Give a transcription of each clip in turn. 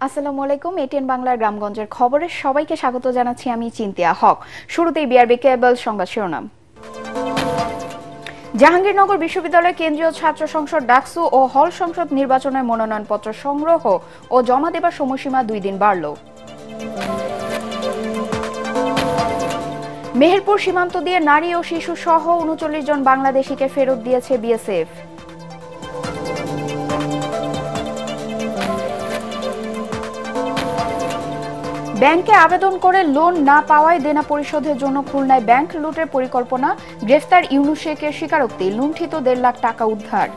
আসসালামু আলাইকুম। এটিএন বাংলার গ্রামগঞ্জের খবরে সবাইকে স্বাগত জানাচ্ছি আমি চিন্তিয়া হক। শুরুতেই বিআরবি কেবল সংবাদ শিরোনাম। জাহাঙ্গীরনগর বিশ্ববিদ্যালয় কেন্দ্রীয় ছাত্র সংসদ ডাকসু ও হল সংসদ নির্বাচনের মনোনয়নপত্র সংগ্রহ ও জমা দেবার সময়সীমা 2 দিন বাড়ল। মেহেরপুর সীমান্ত দিয়ে নারী ও শিশু সহ ৩৯ জন বাংলাদেশিকে ফেরত দিয়েছে বিএসএফ। ব্যাংকে আবেদন করে লোন না পাওয়ায় দেনা পরিশোধের জন্য খুলনায় ব্যাংক লুটের পরিকল্পনা, গ্রেফতার ইউনুস শেখের স্বীকারোক্তি, লুণ্ঠিত 1.5 লাখ টাকা উদ্ধার।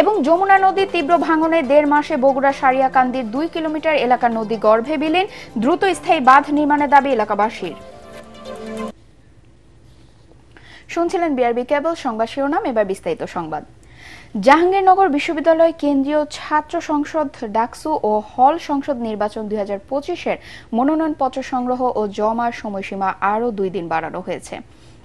এবং যমুনা নদীর তীব্র ভাঙনে 1.5 মাসে বগুড়া সারিয়াকান্দির 2 কিলোমিটার এলাকার নদী গর্ভে বিলীন, দ্রুত স্থায়ী বাঁধ নির্মাণের দাবি এলাকাবাসীর। শুনছিলেন বিআরবি কেবল সংবাদ শিরোনাম, এবার বিস্তারিত সংবাদ। জাহাঙ্গীরনগর বিশ্ববিদ্যালয় কেন্দ্রীয় ছাত্র সংসদ ডাকসু ও হল সংসদ নির্বাচন 2025-এর মনোনয়নপত্র সংগ্রহ ও জমার সময়সীমা আরও 2 দিন বাড়ানো হয়েছে।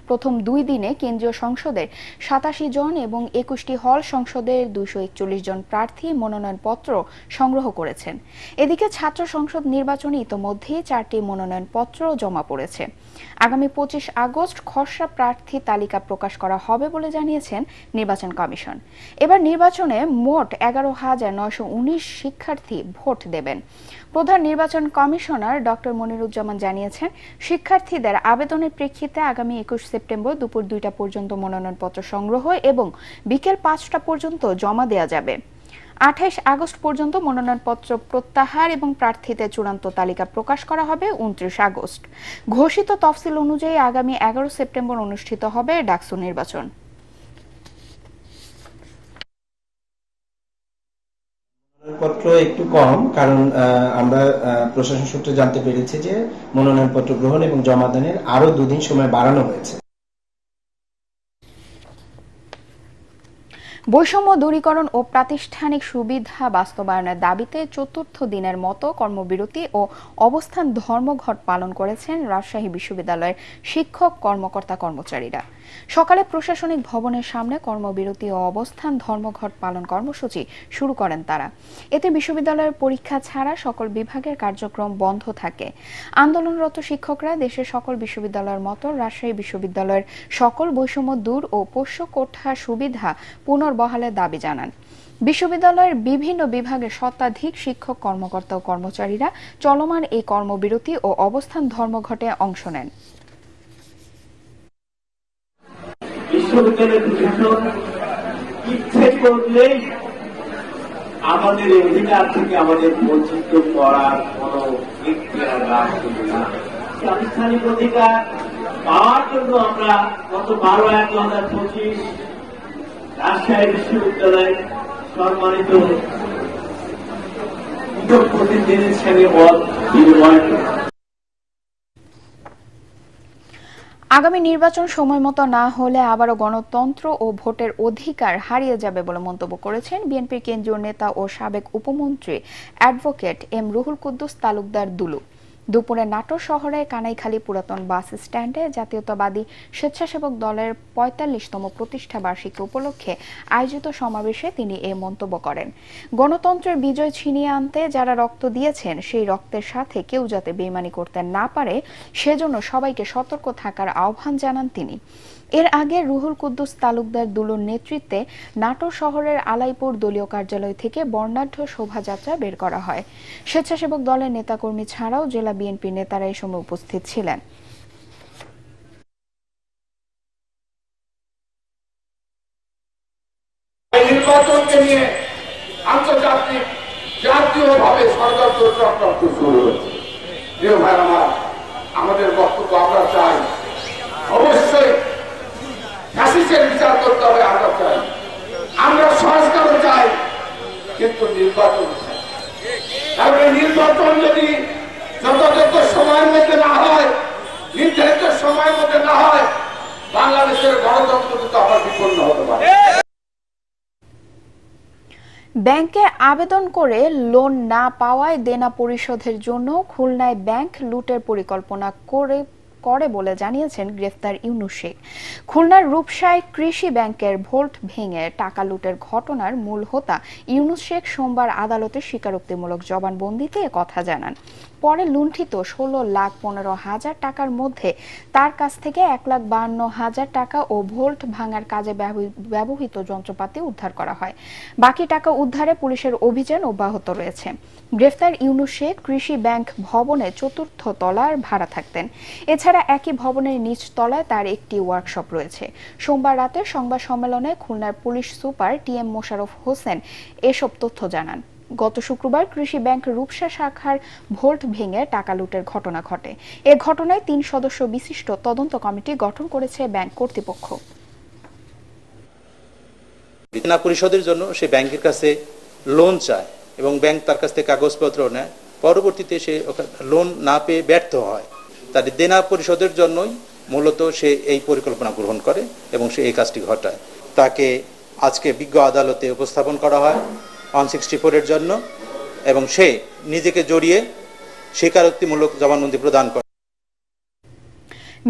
প্রথম 2 দিনে কেন্দ্রীয় সংসদের 87 জন এবং 21টি হল সংসদের 241 জন প্রার্থী মনোনয়নপত্র সংগ্রহ করেছেন। এদিকে ছাত্র সংসদ নির্বাচনে ইতোমধ্যেই 4টি মনোনয়নপত্র জমা পড়েছে। আগামী 25 আগস্ট খসড়া প্রার্থী তালিকা প্রকাশ করা হবে বলে জানিয়েছেন নির্বাচন কমিশন। এবার নির্বাচনে মোট 11,919 শিক্ষার্থী ভোট দেবেন। প্রধান নির্বাচন কমিশনার ডক্টর মনিরুজ্জামান জানিয়েছেন, শিক্ষার্থীদের আবেদনের প্রেক্ষিতে আগামী 21 সেপ্টেম্বর দুপুর 2টা পর্যন্ত মনোনয়নপত্র সংগ্রহ এবং বিকেল 5টা পর্যন্ত জমা দেওয়া যাবে। 28 আগস্ট পর্যন্ত মনোনয়নপত্র প্রত্যাহার এবং প্রার্থীদের চূড়ান্ত তালিকা প্রকাশ করা হবে 29 আগস্ট। ঘোষিত তফসিল অনুযায়ী আগামী 11 সেপ্টেম্বর অনুষ্ঠিত হবে ডাকসু নির্বাচন। মনোনয়নপত্র একটু কম, কারণ আমরা প্রশাসন সূত্রে জানতে পেরেছি যে মনোনয়নপত্র গ্রহণ এবং জমাদানের আরো 2 দিন সময় বাড়ানো হয়েছে। বৈষম্য দূরীকরণ ও প্রাতিষ্ঠানিক সুবিধা বাস্তবায়নের দাবিতে 4র্থ দিনের মতো কর্মবিরতি ও অবস্থান ধর্মঘট পালন করেছেন রাজশাহী বিশ্ববিদ্যালয়ের শিক্ষক কর্মকর্তা কর্মচারীরা। সকালে প্রশাসনিক ভবনের সামনে কর্মবিরতি ও অবস্থান ধর্মঘট পালন কর্মসূচি শুরু করেন তারা। এতে বিশ্ববিদ্যালয়ের পরীক্ষা ছাড়া সকল বিভাগের কার্যক্রম বন্ধ থাকে। আন্দোলনরত শিক্ষকরা দেশের সকল বিশ্ববিদ্যালয়ের মতো রাজশাহী বিশ্ববিদ্যালয়ের সকল বৈষম্য দূর ও পোষ্য কোঠা সুবিধা পুনর্বহালের দাবি জানান। বিশ্ববিদ্যালয়ের বিভিন্ন বিভাগের শতাধিক শিক্ষক কর্মকর্তা ও কর্মচারীরা চলমান এই কর্মবিরতি ও অবস্থান ধর্মঘটে অংশ নেন। বিশ্ববিদ্যালয়ের প্রশাসন ইচ্ছে করলেই আমাদের অধিকার থেকে আমাদের বঞ্চিত করার কোন ইখতিয়ার রাখবে না। আনুষ্ঠানিক অধিকার পাওয়ার জন্য আমরা গত 12/1/2025 রাজশাহী বিশ্ববিদ্যালয়ের সম্মানিত প্রতিনিধি হিসেবে পদ বিনিময়। আগামী নির্বাচন সময়মতো না হলে আবারও গণতন্ত্র ও ভোটের অধিকার হারিয়ে যাবে বলে মন্তব্য করেছেন বিএনপির কেন্দ্রীয় নেতা ও সাবেক উপমন্ত্রী অ্যাডভোকেট এম রুহুল কুদ্দুস তালুকদার দুলু। দুপুরে নাটোর শহরে কানাইখালী পুরাতন বাস স্ট্যান্ডে জাতীয়তাবাদী স্বেচ্ছাসেবক দলের 45তম প্রতিষ্ঠা বার্ষিকী উপলক্ষে আয়োজিত সমাবেশে তিনি এই মন্তব্য করেন। গণতন্ত্রের বিজয় ছিনিয়ে আনতে যারা রক্ত দিয়েছেন সেই রক্তের সাথে কেউ যাতে বেইমানি করতে না পারে সেজন্য সবাইকে সতর্ক থাকার আহ্বান জানান তিনি। এর আগে রুহুল কুদ্দুস তালুকদার দুলুর নেতৃত্বে নাটোর শহরের আলাইপুর দলীয় কার্যালয় থেকে বর্ণাঢ্য শোভাযাত্রা বের করা হয়। স্বেচ্ছাসেবক দলের নেতাকর্মী ছাড়াও জেলা বিএনপি নেতারা এই সময় উপস্থিত ছিলেন। নির্বাচনকে নিয়ে আন্তর্জাতিক জাতীয়ভাবে ষড়যন্ত্র চক্রান্ত শুরু হয়েছে। প্রিয় ভাই আমার, আমাদের বক্তব্য আমরা চাই অবশ্যই ফ্যাসিস্টের বিচার করতে হবে, আমরা চাই, আমরা সংস্কারও চাই, কিন্তু নির্বাচন চাই। তারপরে নির্বাচন যদি যথাযথ সময়ের মধ্যে না হয়, নির্ধারিত সময়ের মধ্যে না হয়, বাংলাদেশের গণতন্ত্র কিন্তু আবার বিপন্ন হতে পারে। ব্যাংকে আবেদন করে লোন না পাওয়ায় দেনা পরিশোধের জন্য খুলনায় ব্যাংক লুটের পরিকল্পনা করে বলে জানিয়েছেন গ্রেফতার ইউনুস শেখ। খুলনার রূপসায় কৃষি ব্যাংকের ভোল্ট ভেঙে টাকা লুটের ঘটনার মূল হোতা ইউনুস শেখ সোমবার আদালতে স্বীকারোক্তিমূলক জবানবন্দিতে কথা জানান। পরে লুণ্ঠিত 16,15,000 টাকার মধ্যে তার কাছ থেকে 1,52,000 টাকা ও ভোল্ট ভাঙার কাজে ব্যবহৃত যন্ত্রপাতি উদ্ধার করা হয়। বাকি টাকা উদ্ধারে পুলিশের অভিযান অব্যাহত রয়েছে। গ্রেফতার ইউনুস শেখ কৃষি ব্যাংক ভবনে 4র্থ তলার ভাড়া থাকতেন। এছাড়া একই ভবনের নিচ তলায় তার একটি ওয়ার্কশপ রয়েছে। সোমবার রাতে সংবাদ সম্মেলনে খুলনার police super TM Mosharraf Hossain এসব তথ্য জানান। গত শুক্রবার কৃষি ব্যাংক রূপসা শাখার ভোল্ট ভেঙে টাকা লুটের ঘটনা ঘটে। এ ঘটনায় 3 সদস্য বিশিষ্ট তদন্ত কমিটি গঠন করেছে ব্যাংক কর্তৃপক্ষ। দেনা পরিশোধের জন্য সে ব্যাংকের কাছে লোন চায় এবং ব্যাংক তার কাছ থেকে কাগজপত্র নেয়। পরবর্তীতে সে লোন না পেয়ে ব্যর্থ হয়। তার দেনা পরিশোধের জন্যই মূলত সে এই পরিকল্পনা গ্রহণ করে এবং সে এই কাজটি ঘটায়। তাকে আজকে বিজ্ঞ আদালতে উপস্থাপন করা হয় 164 এর জন্য এবং সে নিজেকে জড়িয়ে স্বীকারোক্তিমূলক জবানবন্দি প্রদান করে।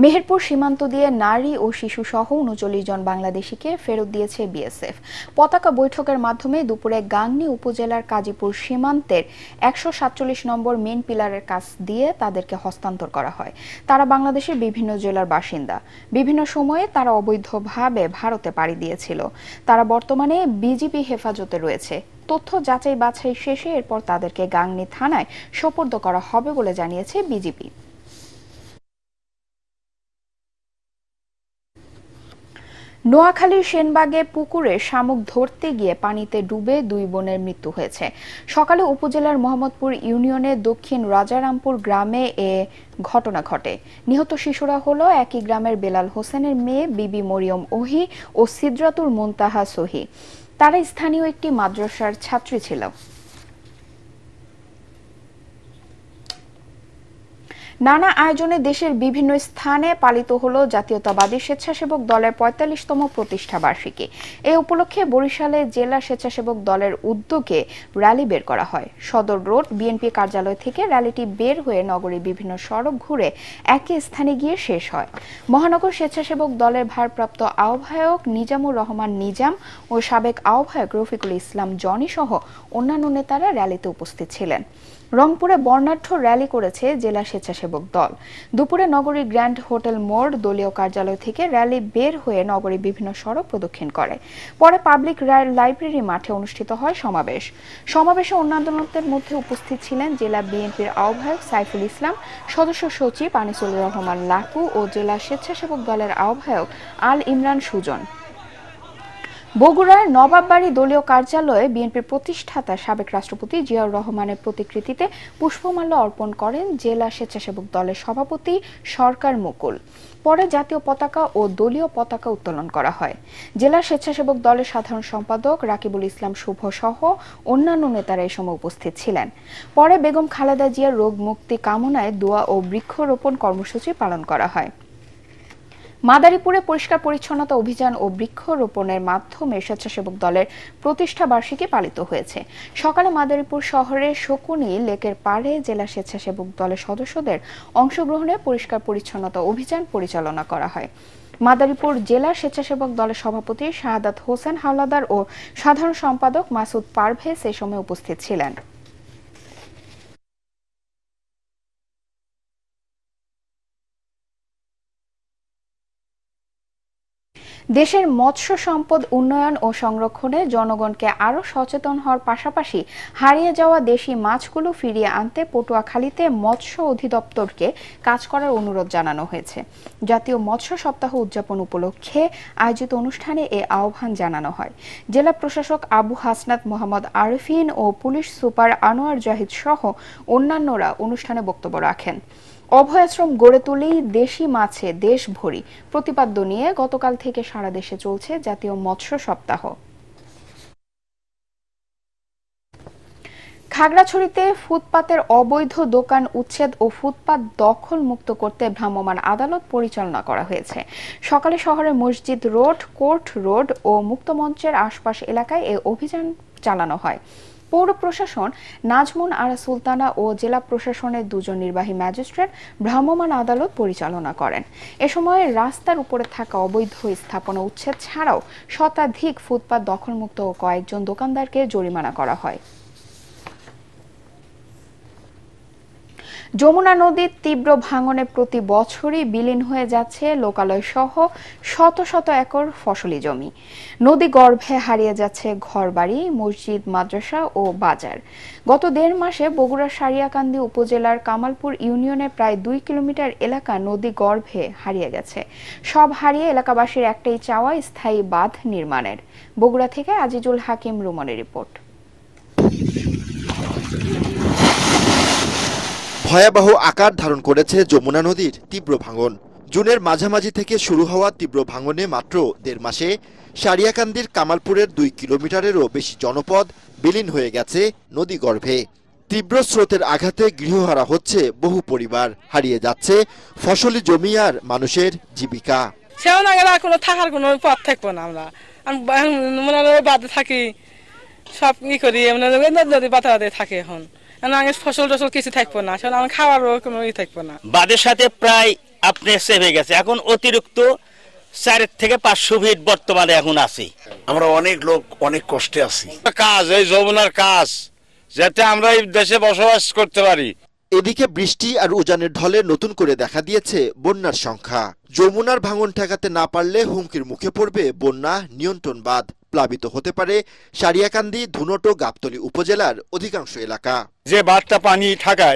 মেহেরপুর সীমান্ত দিয়ে নারী ও শিশু সহ 39 জন বাংলাদেশিকে ফেরত দিয়েছে বিএসএফ। পতাকা বৈঠকের মাধ্যমে দুপুরে গাংনী উপজেলার কাজীপুর সীমান্তের 147 নম্বর মেন পিলারের কাছ দিয়ে তাদেরকে হস্তান্তর করা হয়। তারা বাংলাদেশের বিভিন্ন জেলার বাসিন্দা। বিভিন্ন সময়ে তারা অবৈধভাবে ভারতে পাড়ি দিয়েছিল। তারা বর্তমানে বিজিবি হেফাজতে রয়েছে। তথ্য যাচাই বাছাই শেষে এরপর তাদেরকে গাংনী থানায় সোপর্দ করা হবে বলে জানিয়েছে বিজিবি। নোয়াখালীর সেনবাগে পুকুরে শামুক ধরতে গিয়ে পানিতে ডুবে 2 বোনের মৃত্যু হয়েছে। সকালে উপজেলার মোহাম্মদপুর ইউনিয়নের দক্ষিণ রাজারামপুর গ্রামে এ ঘটনা ঘটে। নিহত শিশুরা হলো একই গ্রামের বেলাল হোসেনের মেয়ে বিবি মরিয়ম ওহি ও সিদরাতুল মুনতাহা সহি। তারা স্থানীয় একটি মাদ্রাসার ছাত্রী ছিল। নানা আয়োজনে দেশের বিভিন্ন স্থানে পালিত হলো জাতীয়তাবাদী স্বেচ্ছাসেবক দলের 45তম প্রতিষ্ঠা বার্ষিকী। এই উপলক্ষে বরিশালে জেলা স্বেচ্ছাসেবক দলের উদ্যোগে র্যালি বের করা হয়। সদর রোড বিএনপি কার্যালয় থেকে র্যালিটি বের হয়ে নগরীর বিভিন্ন সড়ক ঘুরে একই স্থানে গিয়ে শেষ হয়। মহানগর স্বেচ্ছাসেবক দলের ভারপ্রাপ্ত আহ্বায়ক নিজামুর রহমান নিজাম ও সাবেক আহ্বায়ক রফিকুল ইসলাম জনি সহ অন্যান্য নেতারা র্যালিতে উপস্থিত ছিলেন। রংপুরে বর্ণাঢ্য র্যালি করেছে জেলা স্বেচ্ছাসেবক দল। দুপুরে নগরীর গ্র্যান্ড হোটেল মোড় দলীয় কার্যালয় থেকে র্যালি বের হয়ে নগরীর বিভিন্ন সড়ক প্রদক্ষিণ করে। পরে পাবলিক লাইব্রেরি মাঠে অনুষ্ঠিত হয় সমাবেশ। সমাবেশে অন্যান্যদের মধ্যে উপস্থিত ছিলেন জেলা বিএনপির আহ্বায়ক সাইফুল ইসলাম, সদস্য সচিব আনিসুর রহমান লাকু ও জেলা স্বেচ্ছাসেবক দলের আহ্বায়ক আল ইমরান সুজন। বগুড়ার নবাববাড়ি দলীয় কার্যালয়ে বিএনপির প্রতিষ্ঠাতা সাবেক রাষ্ট্রপতি জিয়াউর রহমানের প্রতিকৃতিতে পুষ্পমাল্য অর্পণ করেন জেলা স্বেচ্ছাসেবক দলের সভাপতি সরকার মুকুল। পরে জাতীয় পতাকা ও দলীয় পতাকা উত্তোলন করা হয়। জেলা স্বেচ্ছাসেবক দলের সাধারণ সম্পাদক রাকিবুল ইসলাম শুভ সহ অন্যান্য নেতারা এই সময় উপস্থিত ছিলেন। পরে বেগম খালেদা জিয়ার রোগ মুক্তি কামনায় দোয়া ও বৃক্ষরোপণ কর্মসূচি পালন করা হয়। মাদারীপুরে পরিষ্কার পরিচ্ছন্নতা অভিযান ও বৃক্ষরোপণের মাধ্যমে স্বেচ্ছাসেবক দলের প্রতিষ্ঠা বার্ষিকী পালিত হয়েছে। সকালে মাদারীপুর শহরের শকুনি লেকের পাড়ে জেলা স্বেচ্ছাসেবক দলের সদস্যদের অংশগ্রহণে পরিষ্কার পরিচ্ছন্নতা অভিযান পরিচালনা করা হয়। মাদারীপুর জেলা স্বেচ্ছাসেবক দলের সভাপতি শাহাদাত হোসেন হাওলাদার ও সাধারণ সম্পাদক মাসুদ পারভেজ এ সময় উপস্থিত ছিলেন। দেশের মৎস্য সম্পদ উন্নয়ন ও সংরক্ষণে জনগণকে আরও সচেতন হওয়ার পাশাপাশি হারিয়ে যাওয়া দেশি মাছগুলো ফিরিয়ে আনতে পটুয়াখালীতে মৎস্য অধিদপ্তরকে কাজ করার অনুরোধ জানানো হয়েছে। জাতীয় মৎস্য সপ্তাহ উদযাপন উপলক্ষে আয়োজিত অনুষ্ঠানে এ আহ্বান জানানো হয়। জেলা প্রশাসক আবু হাসনাত মোহাম্মদ আরিফিন ও পুলিশ সুপার আনোয়ার জাহিদ সহ অন্যান্যরা অনুষ্ঠানে বক্তব্য রাখেন। অভয়াশ্রম গড়ে তুলেই দেশি মাছে দেশ ভরি প্রতিপাদ্য নিয়ে গতকাল থেকে সারা দেশে চলছে জাতীয় মৎস্য সপ্তাহ। খাগড়াছড়িতে ফুটপাতের অবৈধ দোকান উচ্ছেদ ও ফুটপাত দখল মুক্ত করতে ভ্রাম্যমাণ আদালত পরিচালনা করা হয়েছে। সকালে শহরের মসজিদ রোড, কোর্ট রোড ও মুক্তমঞ্চের আশপাশ এলাকায় এ অভিযান চালানো হয়। পৌর প্রশাসন নাজমুন আরা সুলতানা ও জেলা প্রশাসনের দুজন নির্বাহী ম্যাজিস্ট্রেট ভ্রাম্যমাণ আদালত পরিচালনা করেন। এ সময় রাস্তার উপরে থাকা অবৈধ স্থাপনা উচ্ছেদ ছাড়াও শতাধিক ফুটপাত দখলমুক্ত ও কয়েকজন দোকানদারকে জরিমানা করা হয়। যমুনা নদীর তীব্র ভাঙনে প্রতি বছরই বিলীন হয়ে যাচ্ছে লোকালয় সহ শত শত একর ফসলি জমি। নদী গর্ভে হারিয়ে যাচ্ছে ঘরবাড়ি, মসজিদ, মাদ্রাসা ও বাজার। গত 1.5 মাসে বগুড়ার সারিয়াকান্দি উপজেলার কামালপুর ইউনিয়নের প্রায় 2 কিলোমিটার এলাকা নদী গর্ভে হারিয়ে গেছে। সব হারিয়ে এলাকাবাসীর একটাই চাওয়া স্থায়ী বাঁধ নির্মাণের। বগুড়া থেকে আজিজুল হাকিম রুমনের রিপোর্ট। ভয়াবহ আকার ধারণ করেছে যমুনা নদীর তীব্র ভাঙন। জুনের মাঝামাঝি থেকে শুরু হওয়া তীব্র ভাঙনে মাত্র 1.5 মাসে সারিয়াকান্দির কামালপুরের 2 কিলোমিটারেরও বেশি জনপদ বিলীন হয়ে গেছে নদী গর্ভে। তীব্র স্রোতের আঘাতে গৃহহারা হচ্ছে বহু পরিবার, হারিয়ে যাচ্ছে ফসলি জমি আর মানুষের জীবিকা। সেও না গেলে কোনো থাকার কোনো পথ থাকবো না। আমরা বাদে থাকি, সব ই করি, নদী পাতাতে থাকি। এখন আগে ফসল টসল কিছু থাকবো না, আমার খাওয়ারও কোনো ই থাকবো না। বাদের সাথে প্রায় আপনি সেভে গেছে, এখন অতিরিক্ত 4 থেকে 500 ফিট বর্তমানে এখন আছি। আমরা অনেক লোক অনেক কষ্টে আছি। কাজ এই যমুনার কাজ, যাতে আমরা এই দেশে বসবাস করতে পারি। এদিকে বৃষ্টি আর উজানের ঢলে নতুন করে দেখা দিয়েছে বন্যার সংখ্যা। যমুনার ভাঙন ঠেকাতে না পারলে হুমকির মুখে পড়বে বন্যা নিয়ন্ত্রণ বাঁধ। প্লাবিত হতে পারে সারিয়াকান্দি, ধুনট, গাবতলী উপজেলার অধিকাংশ এলাকা। যে বাঁধটা পানি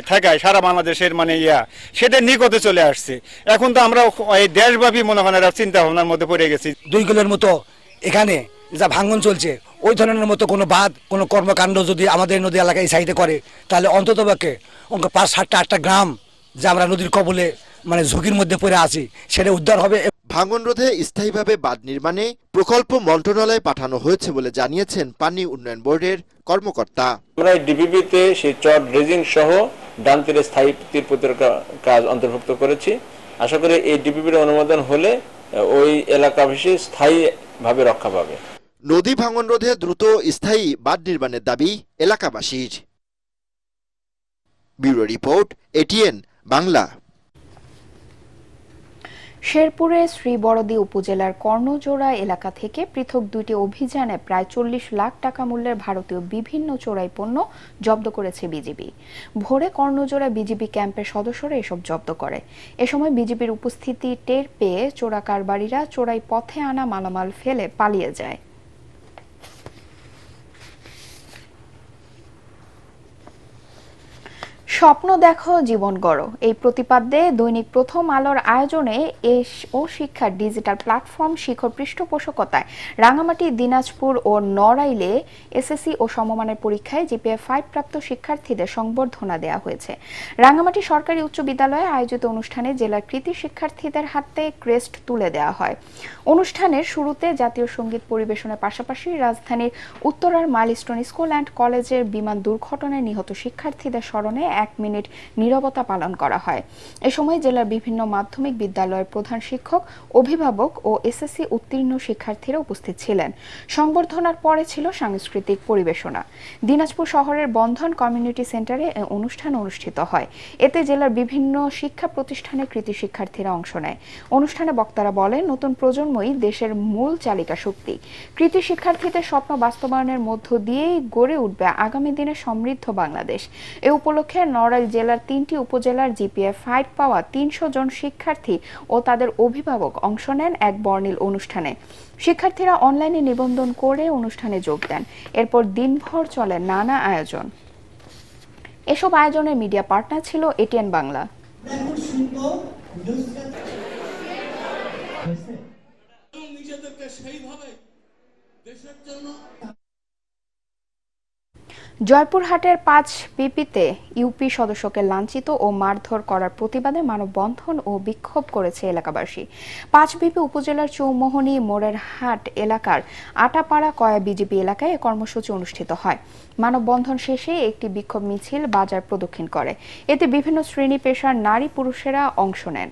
ঠেকায় সারা বাংলাদেশের সেটা নিকটে চলে আসছে। এখন তো আমরা এই দেশব্যাপী মনে হয় চিন্তা ভাবনার মধ্যে পড়ে গেছি। 2 কিলোর মতো এখানে যা ভাঙন চলছে, ওই ধরনের মতো কোনো বাঁধ, কোনো কর্মকাণ্ড যদি আমাদের নদী এলাকায় সাইডে করে, তাহলে অন্ততপক্ষে 5, 7, 8টা গ্রাম যে আমরা নদীর কবলে ঝুঁকির মধ্যে পড়ে আছি, সেটা উদ্ধার হবে। ভাঙন রোধে স্থায়ীভাবে বাঁধ নির্মাণে প্রকল্প মন্ত্রণালয়ে পাঠানো হয়েছে বলে জানিয়েছেন পানি উন্নয়ন বোর্ডের কর্মকর্তা। আমরা ডিপিপিতে সেই চর ড্রেজিং সহ ডান তীরে স্থায়ী তীর প্রতিরক্ষা কাজ অন্তর্ভুক্ত করেছি। আশা করি এই ডিপিপির অনুমোদন হলে ওই এলাকাবাসী স্থায়ীভাবে রক্ষা পাবে। নদী ভাঙন রোধে দ্রুত স্থায়ী বাঁধ নির্মাণের দাবি এলাকাবাসীর। Bureau report, ATN Bangla. শেরপুরে শ্রীবরদী উপজেলার কর্ণজোড়া এলাকা থেকে পৃথক 2টি অভিযানে প্রায় 40 লাখ টাকা মূল্যের ভারতীয় বিভিন্ন চোরাই পণ্য জব্দ করেছে বিজিবি। ভোরে কর্ণজোড়া বিজিবি ক্যাম্পের সদস্যরা এসব জব্দ করে। এ সময় বিজিবির উপস্থিতি টের পেয়ে চোরা কারবারিরা চোরাই পথে আনা মালামাল ফেলে পালিয়ে যায়। স্বপ্ন দেখো, জীবন গড়ো, এই প্রতিপাদ্যে দৈনিক প্রথম আলোর আয়োজনে ও শিক্ষার ডিজিটাল প্ল্যাটফর্ম শিখর পৃষ্ঠপোষকতায় রাঙামাটি, দিনাজপুর ও নড়াইলে এসএসসি ও সমমানের পরীক্ষায় জিপিএ 5 প্রাপ্ত শিক্ষার্থীদের সংবর্ধনা দেওয়া হয়েছে। রাঙামাটি সরকারি উচ্চ বিদ্যালয়ে আয়োজিত অনুষ্ঠানে জেলার কৃতি শিক্ষার্থীদের হাতে ক্রেস্ট তুলে দেওয়া হয়। অনুষ্ঠানের শুরুতে জাতীয় সঙ্গীত পরিবেশনের পাশাপাশি রাজধানীর উত্তরার মাইলস্টোন স্কুল অ্যান্ড কলেজের বিমান দুর্ঘটনায় নিহত শিক্ষার্থীদের স্মরণে 1 মিনিট নীরবতা পালন করা হয়। এ সময় জেলার বিভিন্ন মাধ্যমিক বিদ্যালয়ের প্রধান শিক্ষক, অভিভাবক ও এসএসসি উত্তীর্ণ শিক্ষার্থীরা উপস্থিত ছিলেন। সংবর্ধনার পরে ছিল সাংস্কৃতিক পরিবেশনা। দিনাজপুর শহরের বন্ধন কমিউনিটি সেন্টারে অনুষ্ঠান অনুষ্ঠিত হয়। এতে জেলার বিভিন্ন শিক্ষা প্রতিষ্ঠানের কৃতি শিক্ষার্থীরা অংশ নেয়। অনুষ্ঠানে বক্তারা বলেন, নতুন প্রজন্মই দেশের মূল চালিকা শক্তি। কৃতি শিক্ষার্থীদের স্বপ্ন বাস্তবায়নের মধ্য দিয়েই গড়ে উঠবে আগামী দিনে সমৃদ্ধ বাংলাদেশ। এ উপলক্ষে নড়াইল জেলার 3টি উপজেলার জিপিএ 5 পাওয়া 300 জন শিক্ষার্থী ও তাদের অভিভাবক অংশ নেন এক বর্ণিল অনুষ্ঠানে। শিক্ষার্থীরা অনলাইনে নিবন্ধন করে অনুষ্ঠানে যোগ দেন। এরপর দিনভর চলে নানা আয়োজন। এসব আয়োজনের মিডিয়া পার্টনার ছিল এটিএন বাংলা। জয়পুরহাটের 5 বিপিতে ইউপি সদস্যকে লাঞ্ছিত ও মারধর করার প্রতিবাদে মানববন্ধন ও বিক্ষোভ করেছে এলাকাবাসী। 5 বিপি উপজেলার চৌমোহনী মোড়ের হাট এলাকার আটাপাড়া কয়া বিজেপি এলাকায় এ কর্মসূচি অনুষ্ঠিত হয়। মানববন্ধন শেষে একটি বিক্ষোভ মিছিল বাজার প্রদক্ষিণ করে। এতে বিভিন্ন শ্রেণী পেশার নারী পুরুষেরা অংশ নেন।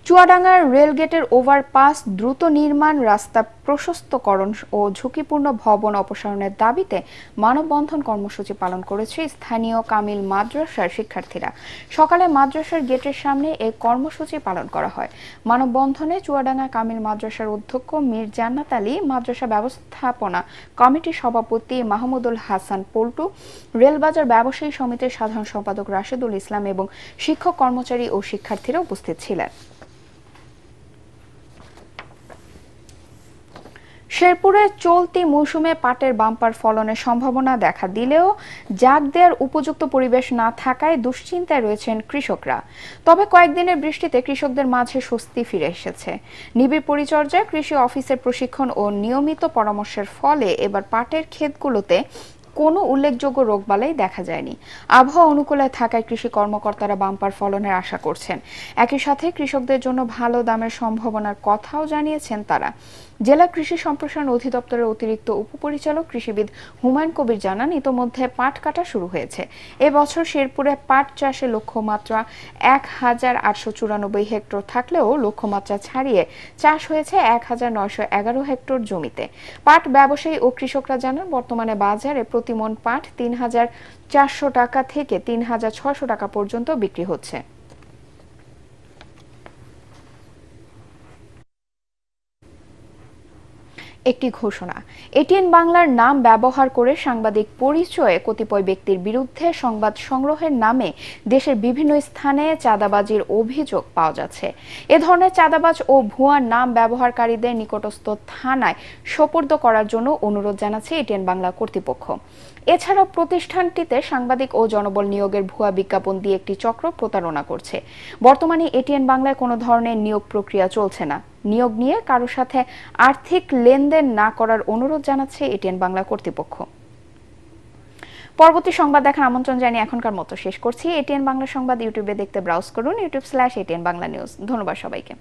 চুয়াডাঙ্গার রেলগেটের ওভারপাস দ্রুত নির্মাণ, রাস্তা প্রশস্তকরণ ও ঝুঁকিপূর্ণ ভবন অপসারণের দাবিতে মানববন্ধন কর্মসূচি পালন করেছে স্থানীয় কামিল মাদ্রাসার শিক্ষার্থীরা। সকালে মাদ্রাসার গেটের সামনে এই কর্মসূচি পালন করা হয়। মানববন্ধনে চুয়াডাঙ্গা কামিল মাদ্রাসার অধ্যক্ষ মীর জান্নাত আলী, মাদ্রাসা ব্যবস্থাপনা কমিটির সভাপতি মাহমুদুল হাসান পল্টু, রেলবাজার ব্যবসায়ী সমিতির সাধারণ সম্পাদক রাশেদুল ইসলাম এবং শিক্ষক, কর্মচারী ও শিক্ষার্থীরা উপস্থিত ছিলেন। শেরপুরে চলতি মৌসুমে পাটের বাম্পার ফলনের সম্ভাবনা দেখা দিলেও জাগ দেওয়ার উপযুক্ত পরিবেশ না থাকায় দুশ্চিন্তায় রয়েছেন কৃষকরা। তবে কয়েকদিনের বৃষ্টিতে কৃষকদের মাঝে স্বস্তি ফিরে এসেছে। নিবিড় পরিচর্যা, কৃষি অফিসের প্রশিক্ষণ ও নিয়মিত পরামর্শের ফলে এবার পাটের ক্ষেতগুলোতে কোনো উল্লেখযোগ্য রোগবালাই দেখা যায়নি। আবহাওয়া অনুকূলে থাকায় কৃষি কর্মকর্তারা বাম্পার ফলনের আশা করছেন। একই সাথে কৃষকদের জন্য ভালো দামের সম্ভাবনার কথাও জানিয়েছেন তারা। জেলা কৃষি সম্প্রসারণ অধিদপ্তরের অতিরিক্ত উপপরিচালক কৃষিবিদ হুমায়ুন কবির জানান, ইতোমধ্যে পাট কাটা শুরু হয়েছে। এবছর শেরপুরে পাট চাষে লক্ষ্যমাত্রা ১,৮৯৪ হেক্টর থাকলেও লক্ষ্যমাত্রা ছাড়িয়ে চাষ হয়েছে ১,৯১১ হেক্টর জমিতে। পাট ব্যবসায়ী ও কৃষকরা জানান, বর্তমানে বাজারে প্রতিমন পাট ৩,৪০০ টাকা থেকে ৩,৬০০ টাকা পর্যন্ত বিক্রি হচ্ছে। একটি ঘোষণা। এটিএন বাংলার নাম ব্যবহার করে সাংবাদিক পরিচয়ে কতিপয় ব্যক্তির বিরুদ্ধে সংবাদ সংগ্রহের নামে দেশের বিভিন্ন স্থানে চাঁদাবাজির অভিযোগ পাওয়া যাচ্ছে। এ ধরনের চাঁদাবাজ ও ভুয়া নাম ব্যবহারকারীদের নিকটস্থ থানায় সোপর্দ করার জন্য অনুরোধ জানাচ্ছে এটিএন বাংলা কর্তৃপক্ষ। এছাড়াও প্রতিষ্ঠানটিতে সাংবাদিক ও জনবল নিয়োগের ভুয়া বিজ্ঞাপন দিয়ে একটি চক্র প্রতারণা করছে। বর্তমানে এটিএন বাংলায় কোনো ধরনের নিয়োগ প্রক্রিয়া চলছে না। নিয়োগ নিয়ে কারোর সাথে আর্থিক লেনদেন না করার অনুরোধ জানাচ্ছে এটিএন বাংলা কর্তৃপক্ষ। পরবর্তী সংবাদ দেখার আমন্ত্রণ জানিয়ে এখনকার মতো শেষ করছি। এটিএন বাংলা সংবাদ ইউটিউবে দেখতে ব্রাউজ করুন, youtube/ATN Bangla News। ধন্যবাদ সবাইকে।